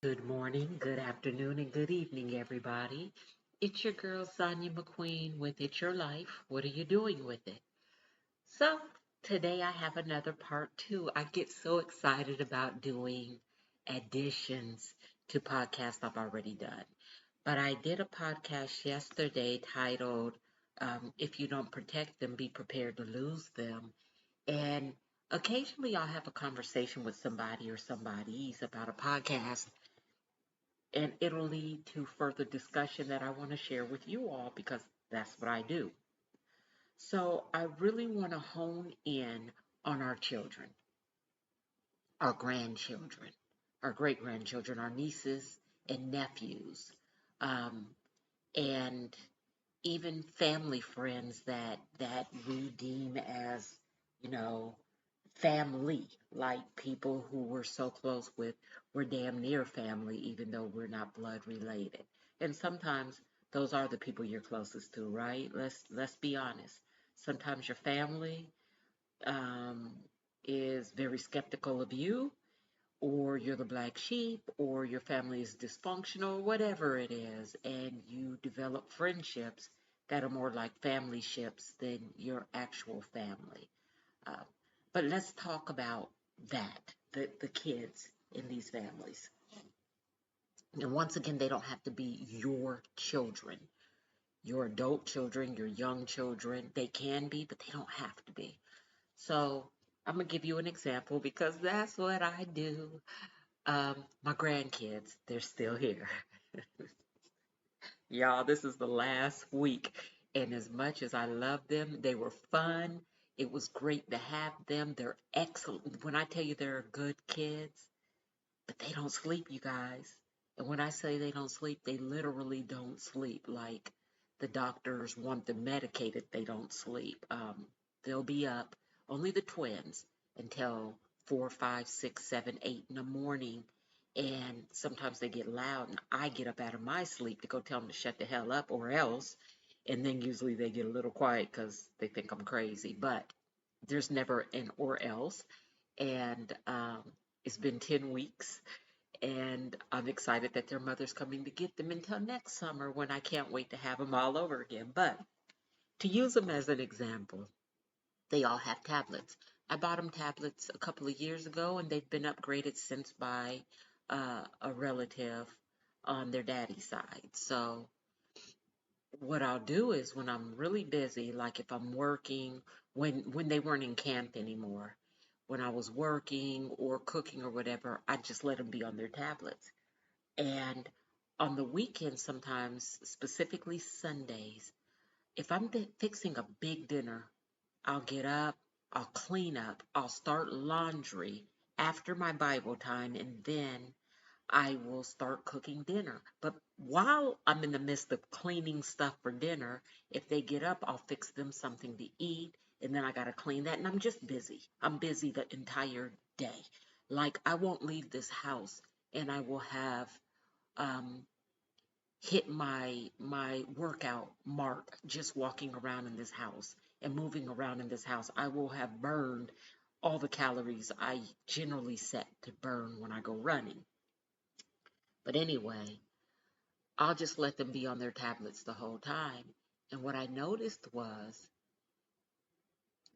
Good morning, good afternoon, and good evening, everybody. It's your girl, Sonia McQueen, with It's Your Life. What are you doing with it? So, today I have another part two. I get so excited about doing additions to podcasts I've already done. But I did a podcast yesterday titled, If You Don't Protect Them, Be Prepared to Lose Them. And occasionally I'll have a conversation with somebody or somebody's about a podcast and it'll lead to further discussion that I want to share with you all because that's what I do. So I really want to hone in on our children, our grandchildren, our great grandchildren, our nieces and nephews, um, and even family friends that we deem as, you know, family, like people who we're so close with, we're damn near family, even though we're not blood related. And sometimes those are the people you're closest to, right? Let's be honest. Sometimes your family um, is very skeptical of you, or you're the black sheep, or your family is dysfunctional, whatever it is, and you develop friendships that are more like family ships than your actual family. Uh, but let's talk about that, the kids in these families. And once again, they don't have to be your children, your adult children, your young children. They can be, but they don't have to be. So I'm going to give you an example because that's what I do. My grandkids, they're still here. Y'all, this is the last week. And as much as I love them, they were fun. It was great to have them. They're excellent. When I tell you they're good kids, but they don't sleep, you guys. And when I say they don't sleep, they literally don't sleep. Like the doctors want them medicated, they don't sleep. They'll be up, only the twins, until 4, 5, 6, 7, 8 in the morning. And sometimes they get loud, and I get up out of my sleep to go tell them to shut the hell up or else. And then usually they get a little quiet because they think I'm crazy. But there's never an or else. And it's been 10 weeks, and I'm excited that their mother's coming to get them until next summer when I can't wait to have them all over again. But to use them as an example, they all have tablets. I bought them tablets a couple of years ago, and they've been upgraded since by a relative on their daddy's side. So what I'll do is when I'm really busy, like if I'm working, when they weren't in camp anymore, when I was working or cooking or whatever, I just let them be on their tablets. And on the weekends, sometimes, specifically Sundays, if I'm fixing a big dinner, I'll get up, I'll clean up, I'll start laundry after my Bible time, and then I will start cooking dinner. But while I'm in the midst of cleaning stuff for dinner, if they get up, I'll fix them something to eat, and then I got to clean that, and I'm just busy. I'm busy the entire day. Like I won't leave this house, and I will have um, hit my workout mark just walking around in this house and moving around in this house. I will have burned all the calories I generally set to burn when I go running. But anyway, I'll just let them be on their tablets the whole time. And what I noticed was,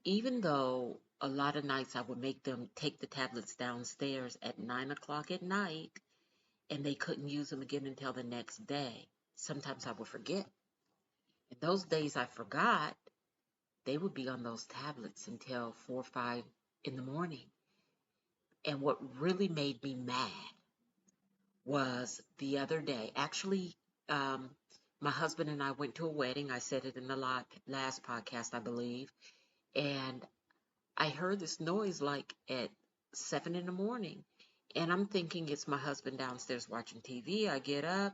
even though a lot of nights I would make them take the tablets downstairs at 9 o'clock at night and they couldn't use them again until the next day, sometimes I would forget. And those days I forgot, they would be on those tablets until 4 or 5 in the morning. And what really made me mad was the other day. Actually, um, my husband and I went to a wedding. I said it in the last podcast, I believe. And I heard this noise like at 7 in the morning. And I'm thinking it's my husband downstairs watching TV. I get up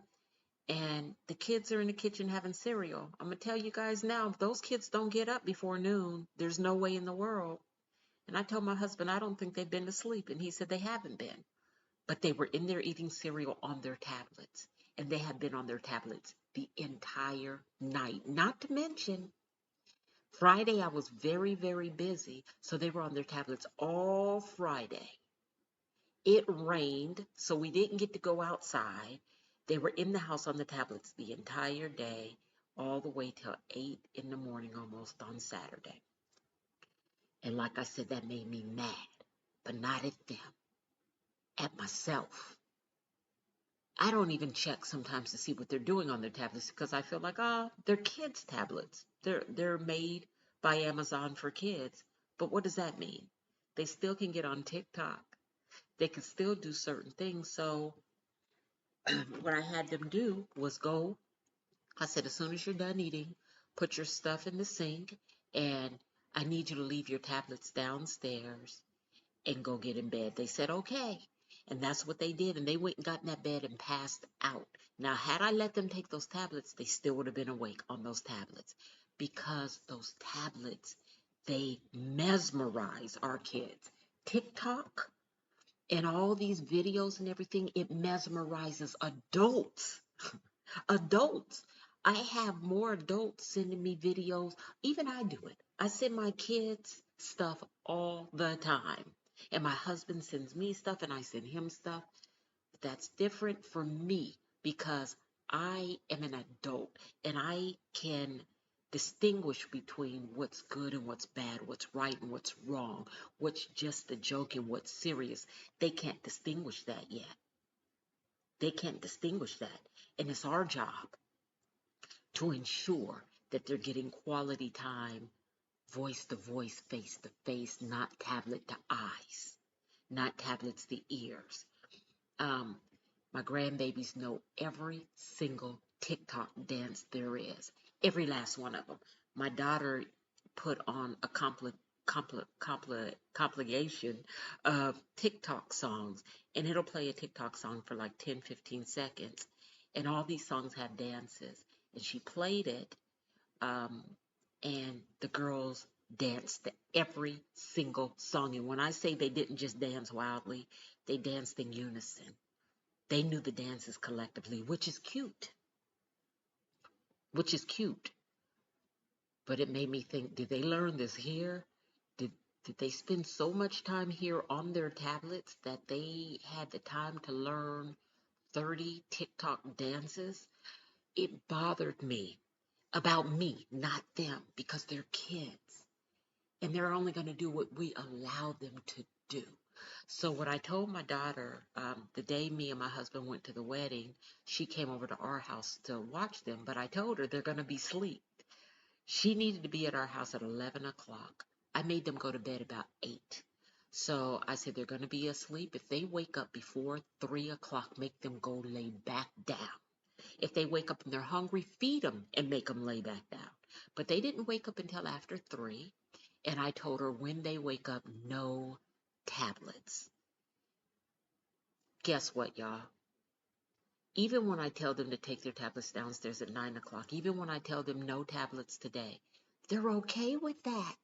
and the kids are in the kitchen having cereal. I'm going to tell you guys now, if those kids don't get up before noon, there's no way in the world. And I told my husband, I don't think they've been to sleep. And he said they haven't been. But they were in there eating cereal on their tablets. And they had been on their tablets the entire night. Not to mention, Friday I was very, very busy. So they were on their tablets all Friday. It rained, so we didn't get to go outside. They were in the house on the tablets the entire day, all the way till 8 in the morning almost on Saturday. And like I said, that made me mad, but not at them, at myself. I don't even check sometimes to see what they're doing on their tablets because I feel like, they're kids' tablets. They're made by Amazon for kids. But what does that mean? They still can get on TikTok. They can still do certain things. So what I had them do was go. I said, as soon as you're done eating, put your stuff in the sink, and I need you to leave your tablets downstairs and go get in bed. They said, okay. And that's what they did. And they went and got in that bed and passed out. Now, had I let them take those tablets, they still would have been awake on those tablets because those tablets, they mesmerize our kids. TikTok and all these videos and everything, it mesmerizes adults. Adults. I have more adults sending me videos. Even I do it. I send my kids stuff all the time. And my husband sends me stuff and I send him stuff. But that's different for me because I am an adult and I can distinguish between what's good and what's bad, what's right and what's wrong, what's just a joke and what's serious. They can't distinguish that yet. They can't distinguish that. And it's our job to ensure that they're getting quality time, voice to voice, face to face, not tablet to eyes, not tablets to ears. My grandbabies know every single TikTok dance there is, every last one of them. My daughter put on a compilation of TikTok songs, and it'll play a TikTok song for like 10, 15 seconds. And all these songs have dances. And she played it, and the girls danced to every single song. And when I say they didn't just dance wildly, they danced in unison. They knew the dances collectively, which is cute. Which is cute. But it made me think, did they learn this here? Did they spend so much time here on their tablets that they had the time to learn 30 TikTok dances? It bothered me about me, not them, because they're kids. And they're only going to do what we allow them to do. So what I told my daughter, the day me and my husband went to the wedding, she came over to our house to watch them, but I told her they're going to be asleep. She needed to be at our house at 11 o'clock. I made them go to bed about 8. So I said they're going to be asleep. If they wake up before 3 o'clock, make them go lay back down. If they wake up and they're hungry, feed them and make them lay back down. But they didn't wake up until after 3. And I told her when they wake up, no tablets. Guess what, y'all? Even when I tell them to take their tablets downstairs at 9 o'clock, even when I tell them no tablets today, they're okay with that.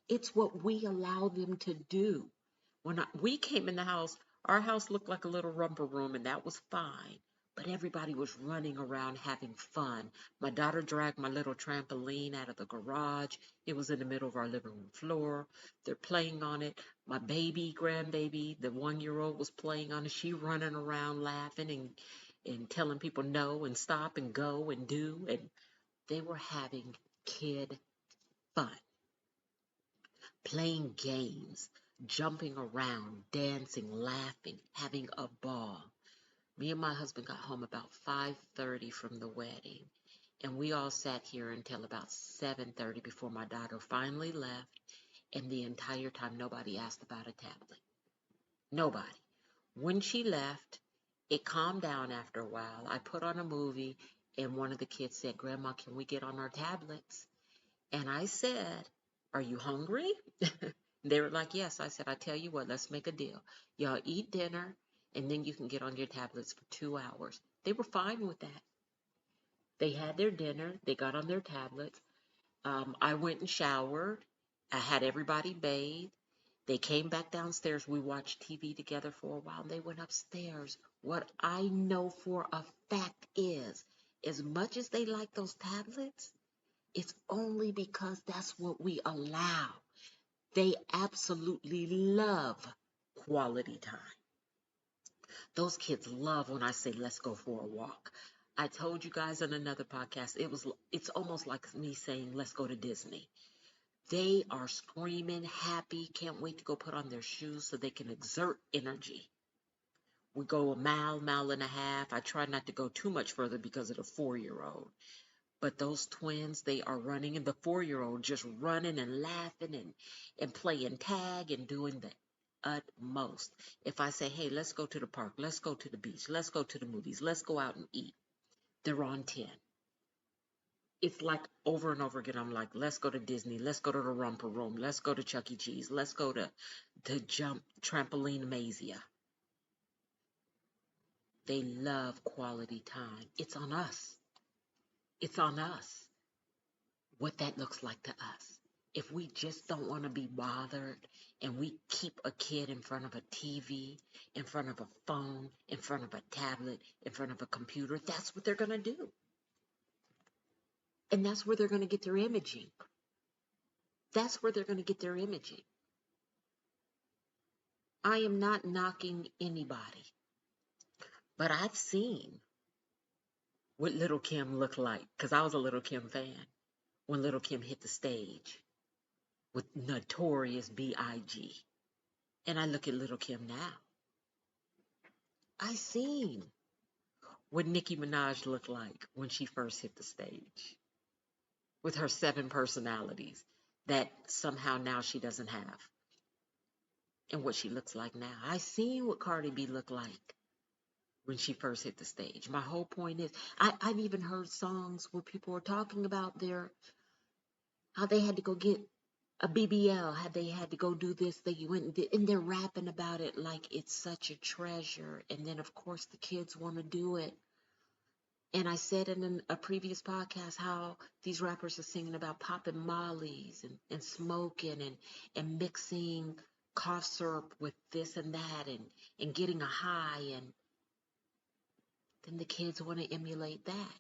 It's what we allow them to do. When we came in the house, our house looked like a little romper room, and that was fine. But everybody was running around having fun. My daughter dragged my little trampoline out of the garage. It was in the middle of our living room floor. They're playing on it. My grandbaby, the 1-year-old, was playing on it. She running around laughing and telling people no and stop and go and do. And they were having kid fun, playing games, jumping around, dancing, laughing, having a ball. Me and my husband got home about 5:30 from the wedding, and we all sat here until about 7:30 before my daughter finally left, and the entire time nobody asked about a tablet. Nobody. When she left, it calmed down after a while. I put on a movie, and one of the kids said, "Grandma, can we get on our tablets?" And I said, "Are you hungry?" They were like, "Yes." I said, "I tell you what, let's make a deal. Y'all eat dinner, and then you can get on your tablets for 2 hours." They were fine with that. They had their dinner. They got on their tablets. I went and showered. I had everybody bathe. They came back downstairs. We watched TV together for a while. And they went upstairs. What I know for a fact is, as much as they like those tablets, it's only because that's what we allow. They absolutely love quality time. Those kids love when I say, let's go for a walk. I told you guys in another podcast, it's almost like me saying, let's go to Disney. They are screaming, happy, can't wait to go put on their shoes so they can exert energy. We go a mile, mile and a half. I try not to go too much further because of the 4-year-old. But those twins, they are running, and the 4-year-old just running and laughing and playing tag and doing the utmost. If I say, hey, let's go to the park, let's go to the beach, let's go to the movies, let's go out and eat, they're on 10. It's like over and over again, I'm like, let's go to Disney, let's go to the Romper Room, let's go to Chuck E. Cheese, let's go to Jump Trampoline Mazia. They love quality time. It's on us. It's on us what that looks like to us. If we just don't want to be bothered and we keep a kid in front of a TV, in front of a phone, in front of a tablet, in front of a computer, that's what they're going to do. And that's where they're going to get their imaging. That's where they're going to get their imaging. I am not knocking anybody, but I've seen what Little Kim looked like, because I was a Little Kim fan, when Little Kim hit the stage with Notorious B.I.G. And I look at Little Kim now. I seen what Nicki Minaj looked like when she first hit the stage with her 7 personalities that somehow now she doesn't have, and what she looks like now. I seen what Cardi B looked like when she first hit the stage. My whole point is, I've even heard songs where people were talking about how they had to go get a BBL, how they had to go do this, they went and did, and they're rapping about it like it's such a treasure. And then, of course, the kids want to do it. And I said in a previous podcast how these rappers are singing about popping mollies and smoking and mixing cough syrup with this and that and getting a high. And then the kids want to emulate that.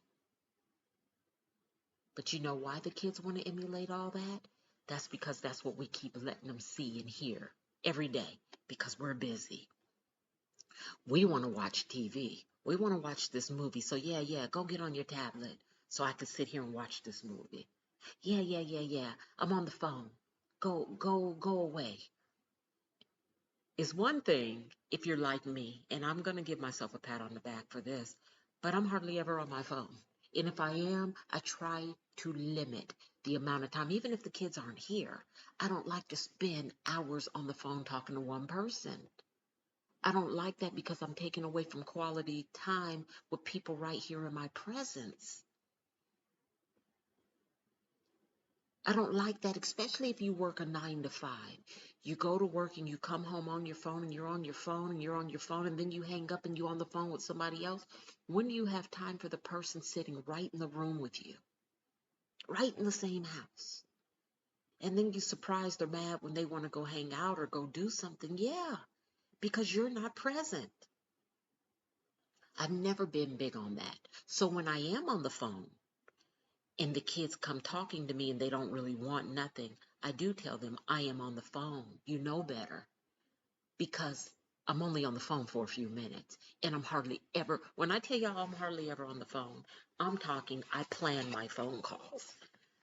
But you know why the kids want to emulate all that? That's because that's what we keep letting them see and hear every day, because we're busy. We want to watch TV. We want to watch this movie. So yeah, go get on your tablet so I can sit here and watch this movie. Yeah. I'm on the phone. Go away. It's one thing if you're like me, and I'm going to give myself a pat on the back for this, but I'm hardly ever on my phone. And if I am, I try to limit the amount of time. Even if the kids aren't here, I don't like to spend hours on the phone talking to one person. I don't like that because I'm taking away from quality time with people right here in my presence. I don't like that, especially if you work a 9 to 5. You go to work and you come home on your phone and you're on your phone and you're on your phone and then you hang up and you're on the phone with somebody else. When do you have time for the person sitting right in the room with you, right in the same house? And then you surprised or mad when they want to go hang out or go do something. Yeah, because you're not present. I've never been big on that. So when I am on the phone and the kids come talking to me and they don't really want nothing, I do tell them I am on the phone. You know better. Because I'm only on the phone for a few minutes and I'm hardly ever, when I tell y'all I'm hardly ever on the phone, I'm talking, I plan my phone calls.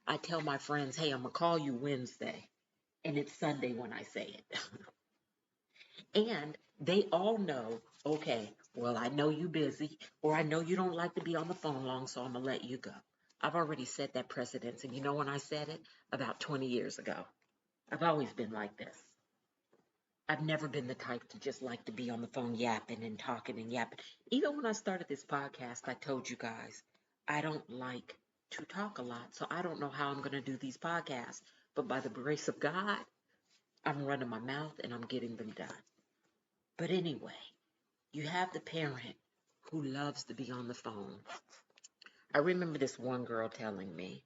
I tell my friends, hey, I'm going to call you Wednesday. And it's Sunday when I say it. And they all know, okay, well, I know you busy, or I know you don't like to be on the phone long, so I'm going to let you go. I've already set that precedence. And you know when I said it? About 20 years ago. I've always been like this. I've never been the type to just like to be on the phone yapping and talking and yapping. Even when I started this podcast, I told you guys, I don't like to talk a lot, so I don't know how I'm going to do these podcasts. But by the grace of God, I'm running my mouth and I'm getting them done. But anyway, you have the parent who loves to be on the phone. I remember this one girl telling me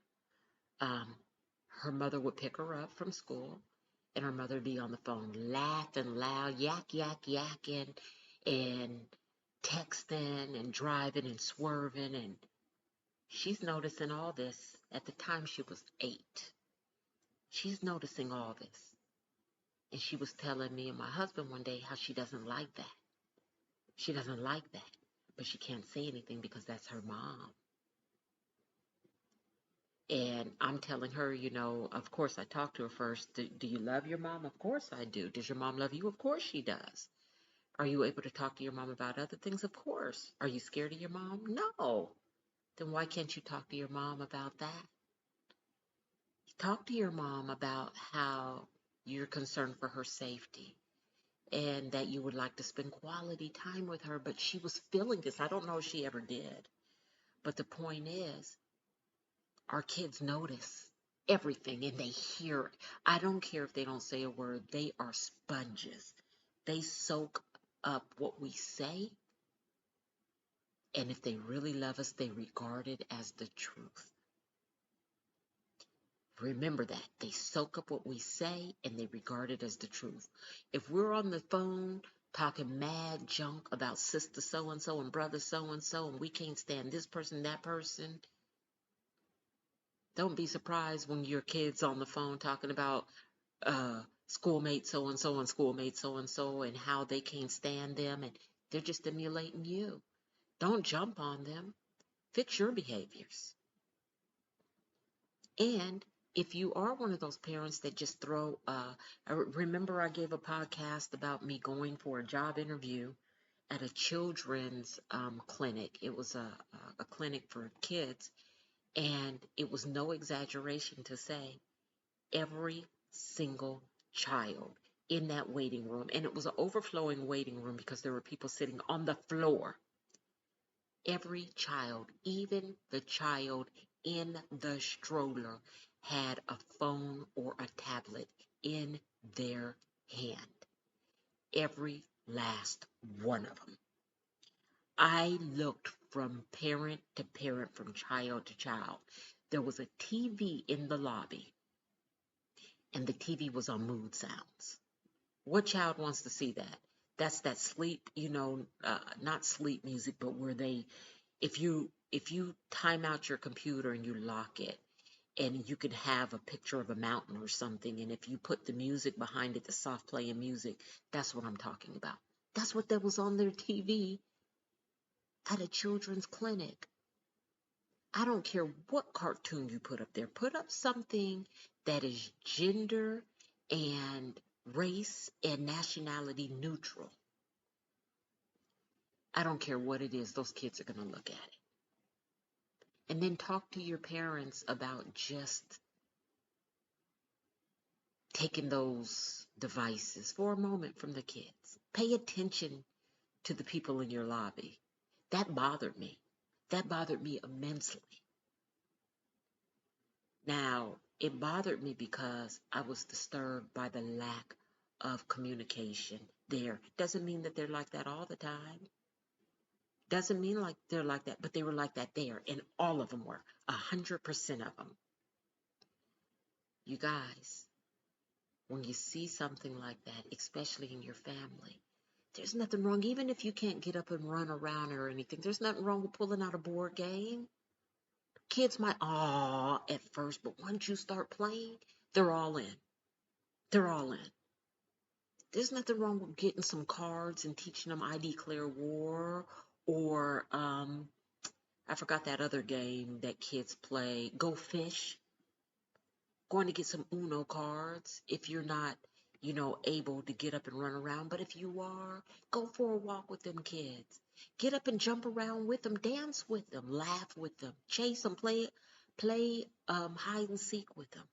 her mother would pick her up from school and her mother would be on the phone laughing loud, yakking, and texting and driving and swerving. And she's noticing all this at the time she was 8. She's noticing all this. And she was telling me and my husband one day how she doesn't like that. She doesn't like that, but she can't say anything because that's her mom. And I'm telling her, of course, I talked to her first. Do you love your mom? Of course I do. Does your mom love you? Of course she does. Are you able to talk to your mom about other things? Of course. Are you scared of your mom? No. Then why can't you talk to your mom about that? Talk to your mom about how you're concerned for her safety and that you would like to spend quality time with her. But she was feeling this. I don't know if she ever did. But the point is, our kids notice everything and they hear it. I don't care if they don't say a word, they are sponges. They soak up what we say, and if they really love us, they regard it as the truth. Remember that. They soak up what we say and they regard it as the truth. If we're on the phone talking mad junk about sister so and so and brother so and we can't stand this person, that person, don't be surprised when your kid's on the phone talking about schoolmate so and schoolmate so and how they can't stand them, and they're just emulating you. Don't jump on them. Fix your behaviors. And if you are one of those parents that just throw, remember I gave a podcast about me going for a job interview at a children's clinic. It was a clinic for kids, and it was no exaggeration to say every single child in that waiting room, and it was an overflowing waiting room because there were people sitting on the floor. Every child, even the child in the stroller, had a phone or a tablet in their hand. Every last one of them. I looked from parent to parent, from child to child. There was a TV in the lobby, and the TV was on mood sounds. What child wants to see that? That's that sleep, not sleep music, but where if you time out your computer and you lock it, and you could have a picture of a mountain or something, and if you put the music behind it, the soft playing music, that's what I'm talking about. That's what that was on their TV at a children's clinic. I don't care what cartoon you put up there. Put up something that is gender and race and nationality neutral. I don't care what it is, those kids are going to look at it. And then talk to your parents about just taking those devices for a moment from the kids. Pay attention to the people in your lobby. That bothered me. That bothered me immensely. Now, it bothered me because I was disturbed by the lack of communication there. Doesn't mean that they're like that all the time. Doesn't mean like they're like that, but they were like that there, and all of them were, 100% of them. You guys, when you see something like that, especially in your family, there's nothing wrong, even if you can't get up and run around or anything, there's nothing wrong with pulling out a board game. Kids might, at first, but once you start playing, they're all in. They're all in. There's nothing wrong with getting some cards and teaching them I Declare War, or I forgot that other game that kids play, Go Fish. Going to get some Uno cards if you're not, able to get up and run around. But if you are, go for a walk with them kids. Get up and jump around with them, dance with them, laugh with them, chase them, play hide and seek with them.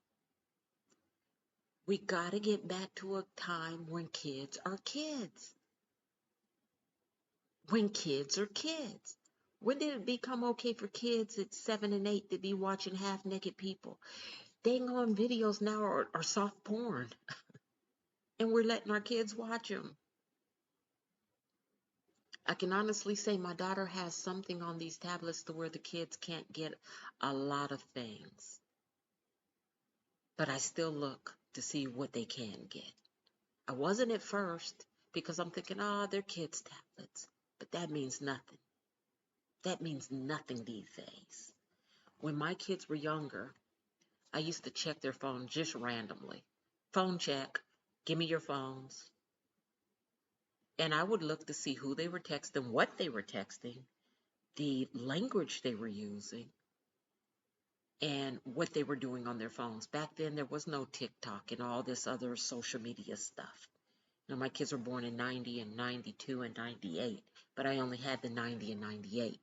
We got to get back to a time when kids are kids. When kids are kids. When did it become okay for kids at 7 and 8 to be watching half-naked people? Dang on videos now are soft porn. And we're letting our kids watch them. I can honestly say my daughter has something on these tablets to where the kids can't get a lot of things. But I still look to see what they can get. I wasn't at first because I'm thinking, they're kids' tablets. But that means nothing. That means nothing these days. When my kids were younger, I used to check their phone just randomly. Phone check. Give me your phones. And I would look to see who they were texting, what they were texting, the language they were using, and what they were doing on their phones. Back then, there was no TikTok and all this other social media stuff. You know, my kids were born in 90 and 92 and 98, but I only had the 90 and 98.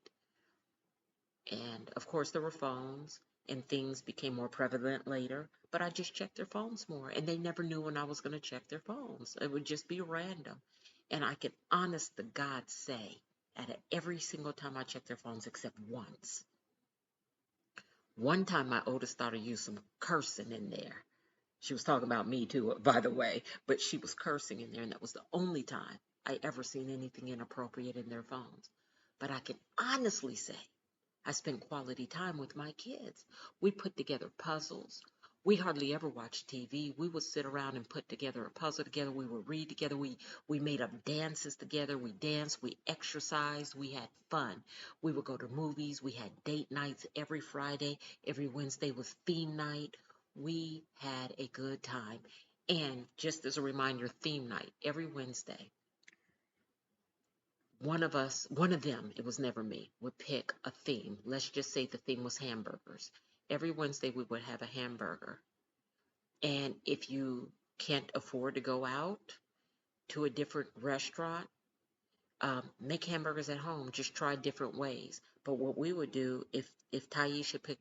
And of course, there were phones and things became more prevalent later, but I just checked their phones more. And they never knew when I was going to check their phones. It would just be random. And I can honest to God say, at every single time I checked their phones except once. One time, my oldest daughter used some cursing in there. She was talking about me too, by the way, but she was cursing in there, and that was the only time I ever seen anything inappropriate in their phones. But I can honestly say I spent quality time with my kids. We put together puzzles. We hardly ever watched TV. We would sit around and put together a puzzle together. We would read together. We made up dances together. We danced. We exercised. We had fun. We would go to movies. We had date nights every Friday. Every Wednesday was theme night. We had a good time. And just as a reminder, theme night every Wednesday. One of them, it was never me, would pick a theme. Let's just say the theme was hamburgers. Every Wednesday we would have a hamburger. And if you can't afford to go out to a different restaurant, make hamburgers at home. Just try different ways. But what we would do, if Taisha picked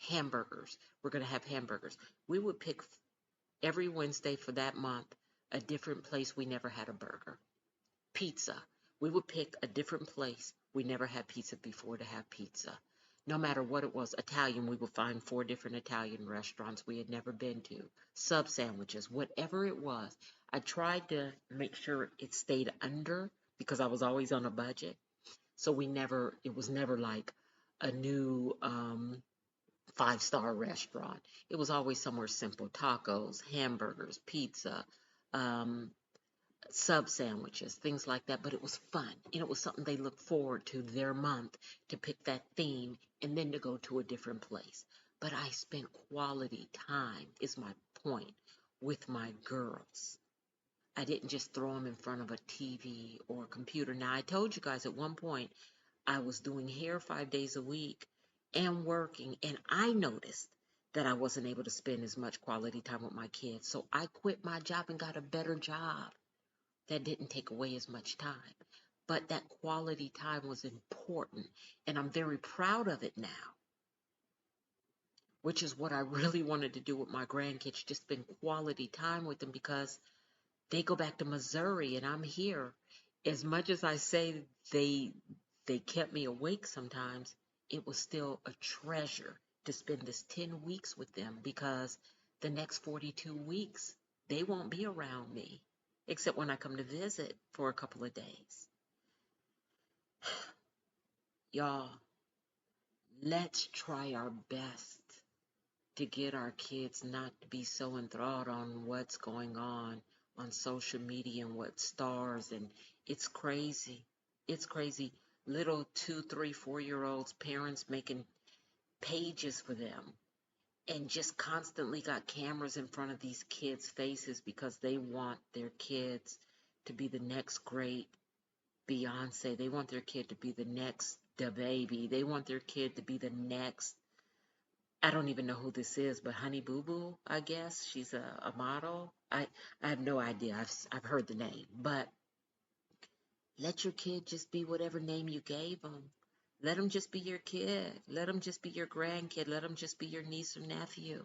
hamburgers, we're going to have hamburgers. We would pick every Wednesday for that month a different place we never had a burger. Pizza. We would pick a different place. We never had pizza before to have pizza. No matter what it was, Italian, we would find 4 different Italian restaurants we had never been to. Sub sandwiches, whatever it was. I tried to make sure it stayed under because I was always on a budget. So it was never like a new 5-star restaurant. It was always somewhere simple. Tacos, hamburgers, pizza, sub sandwiches, things like that, but it was fun and it was something they looked forward to their month to pick that theme and then to go to a different place. But I spent quality time, is my point, with my girls. I didn't just throw them in front of a TV or a computer. Now, I told you guys at one point I was doing hair 5 days a week and working, and I noticed that I wasn't able to spend as much quality time with my kids. So I quit my job and got a better job that didn't take away as much time. But that quality time was important, and I'm very proud of it now, which is what I really wanted to do with my grandkids, just spend quality time with them because they go back to Missouri and I'm here. As much as I say they kept me awake sometimes, it was still a treasure to spend this 10 weeks with them because the next 42 weeks, they won't be around me except when I come to visit for a couple of days. Y'all, let's try our best to get our kids not to be so enthralled on what's going on social media and what stars, and it's crazy. It's crazy. Little 2, 3, 4-year olds, parents making pages for them and just constantly got cameras in front of these kids' faces because they want their kids to be the next great Beyonce. They want their kid to be the next DaBaby. They want their kid to be the next, I don't even know who this is, but Honey Boo Boo, I guess. She's a model. I have no idea. I've heard the name. But let your kid just be whatever name you gave them. Let them just be your kid. Let them just be your grandkid. Let them just be your niece or nephew.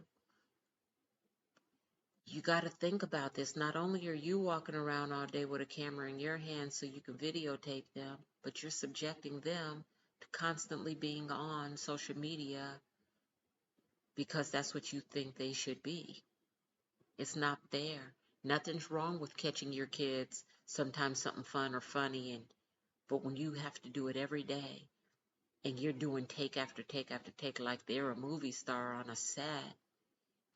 You got to think about this. Not only are you walking around all day with a camera in your hand so you can videotape them, but you're subjecting them to constantly being on social media because that's what you think they should be. It's not there. Nothing's wrong with catching your kids sometimes something fun or funny, but when you have to do it every day and you're doing take after take after take like they're a movie star on a set,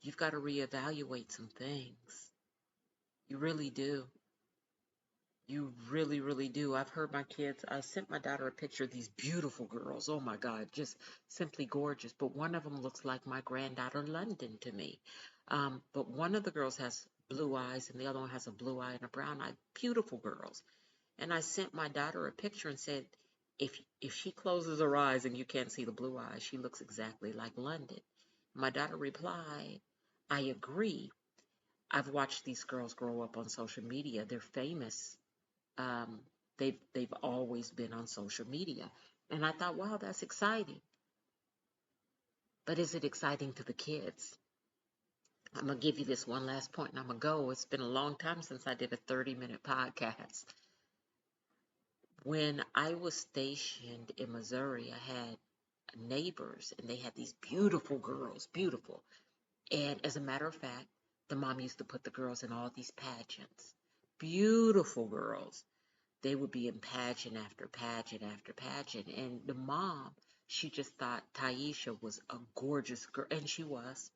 you've got to reevaluate some things. You really do. You really, really do. I've heard my kids, I sent my daughter a picture of these beautiful girls. Oh my God, just simply gorgeous. But one of them looks like my granddaughter London to me. But one of the girls has blue eyes and the other one has a blue eye and a brown eye. Beautiful girls. And I sent my daughter a picture and said, if she closes her eyes and you can't see the blue eyes, she looks exactly like London. My daughter replied, I agree. I've watched these girls grow up on social media. They're famous. Um, they've always been on social media. And I thought, wow, that's exciting. But is it exciting to the kids? I'm going to give you this one last point and I'm going to go. It's been a long time since I did a 30-minute podcast. When I was stationed in Missouri, I had neighbors and they had these beautiful girls, beautiful. And as a matter of fact, the mom used to put the girls in all these pageants. Beautiful girls. They would be in pageant after pageant after pageant. And the mom, she just thought Taisha was a gorgeous girl. And she was.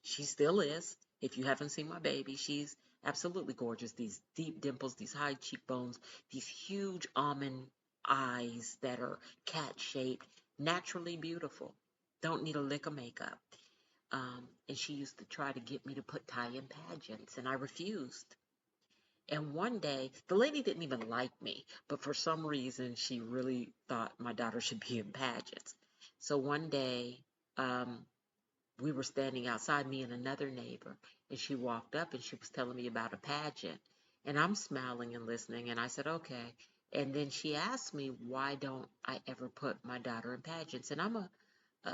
She still is. If you haven't seen my baby, she's absolutely gorgeous. These deep dimples, these high cheekbones, these huge almond eyes that are cat shaped, naturally beautiful. Don't need a lick of makeup. And she used to try to get me to put Ty in pageants, and I refused. And one day, the lady didn't even like me, but for some reason, she really thought my daughter should be in pageants. So one day, we were standing outside, me and another neighbor, and she walked up and she was telling me about a pageant. And I'm smiling and listening, and I said, okay. And then she asked me, why don't I ever put my daughter in pageants? And I'm a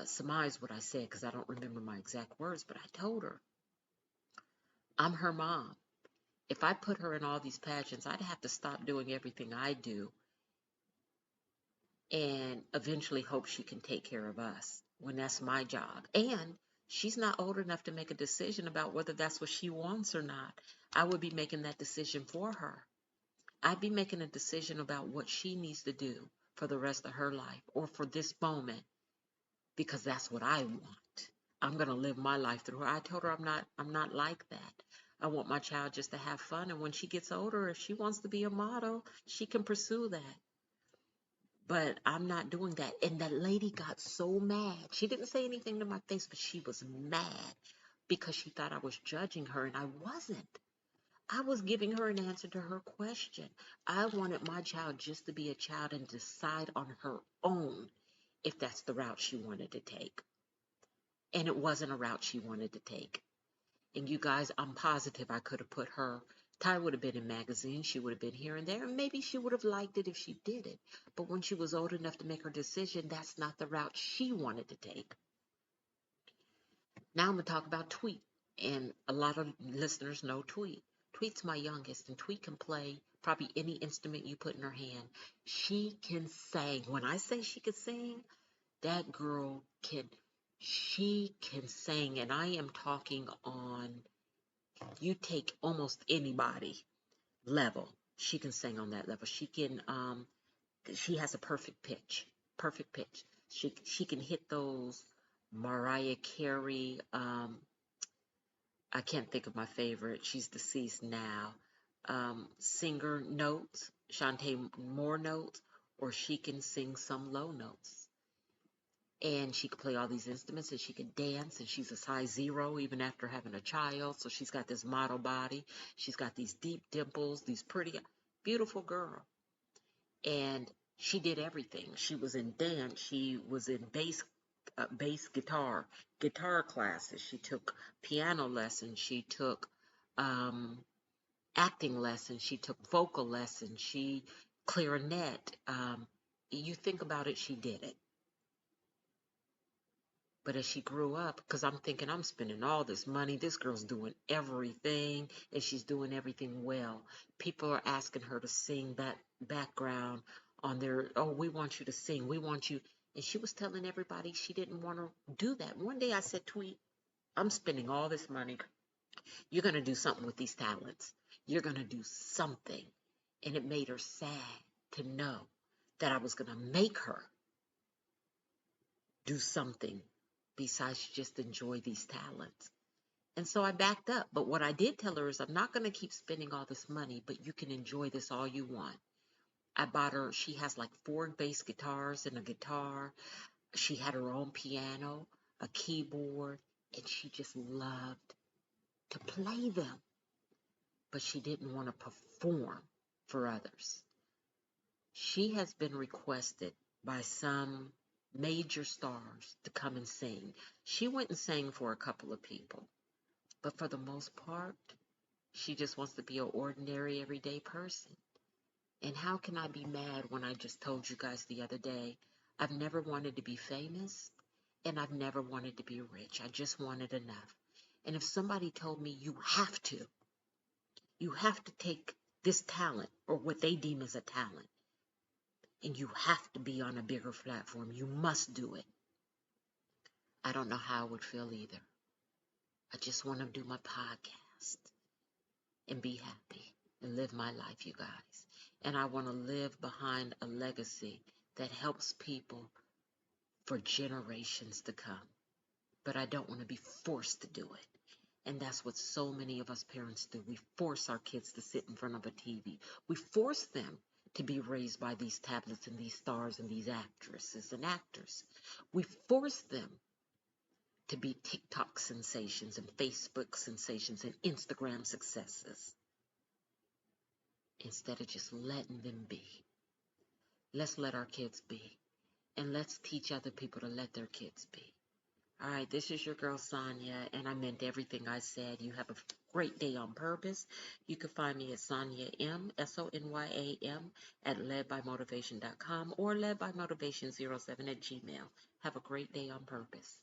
surmise what I said because I don't remember my exact words, but I told her, I'm her mom. If I put her in all these pageants, I'd have to stop doing everything I do and eventually hope she can take care of us when that's my job. And she's not old enough to make a decision about whether that's what she wants or not. I would be making that decision for her. I'd be making a decision about what she needs to do for the rest of her life or for this moment because that's what I want. I'm going to live my life through her. I told her I'm not like that. I want my child just to have fun, and when she gets older, if she wants to be a model, she can pursue that. But I'm not doing that. And that lady got so mad. She didn't say anything to my face, but she was mad because she thought I was judging her, and I wasn't. I was giving her an answer to her question. I wanted my child just to be a child and decide on her own if that's the route she wanted to take. And it wasn't a route she wanted to take. And you guys, I'm positive I could have put her. Ty would have been in magazines. She would have been here and there. And maybe she would have liked it if she did it. But when she was old enough to make her decision, that's not the route she wanted to take. Now I'm going to talk about Tweet. And a lot of listeners know Tweet. Tweet's my youngest, and Tweet can play probably any instrument you put in her hand. She can sing. When I say she can sing, that girl she can sing. And I am talking on, you take almost anybody level. She can sing on that level. She has a perfect pitch. Perfect pitch. She can hit those Mariah Carey, I can't think of my favorite. She's deceased now. Singer notes, Shantae Moore notes, or she can sing some low notes. And she could play all these instruments and she could dance, and she's a size 0 even after having a child. So she's got this model body. She's got these deep dimples, these pretty, beautiful girl. And she did everything. She was in dance. She was in bass guitar classes. She took piano lessons. She took acting lessons. She took vocal lessons. She clarinet. You think about it, she did it. But as she grew up, because I'm thinking I'm spending all this money, this girl's doing everything, and she's doing everything well. People are asking her to sing that background on their, oh, we want you to sing, we want you. And she was telling everybody she didn't want to do that. One day I said, Tweet, I'm spending all this money. You're going to do something with these talents. You're going to do something. And it made her sad to know that I was going to make her do something besides just enjoy these talents. And so I backed up. But what I did tell her is I'm not going to keep spending all this money, but you can enjoy this all you want. I bought her, she has like 4 bass guitars and a guitar. She had her own piano, a keyboard, and she just loved to play them. But she didn't want to perform for others. She has been requested by some major stars to come and sing. She went and sang for a couple of people, but for the most part, she just wants to be an ordinary, everyday person. And how can I be mad when I just told you guys the other day, I've never wanted to be famous and I've never wanted to be rich. I just wanted enough. And if somebody told me you have to take this talent or what they deem as a talent, and you have to be on a bigger platform, you must do it, I don't know how I would feel either. I just want to do my podcast and be happy and live my life, you guys. And I want to live behind a legacy that helps people for generations to come. But I don't want to be forced to do it. And that's what so many of us parents do. We force our kids to sit in front of a TV. We force them to be raised by these tablets and these stars and these actresses and actors. We force them to be TikTok sensations and Facebook sensations and Instagram successes instead of just letting them be. Let's let our kids be, and let's teach other people to let their kids be. All right, this is your girl Sonia, and I meant everything I said. You have a great day on purpose. You can find me at Sonya M, SONYAM, at ledbymotivation.com or ledbymotivation07 at gmail. Have a great day on purpose.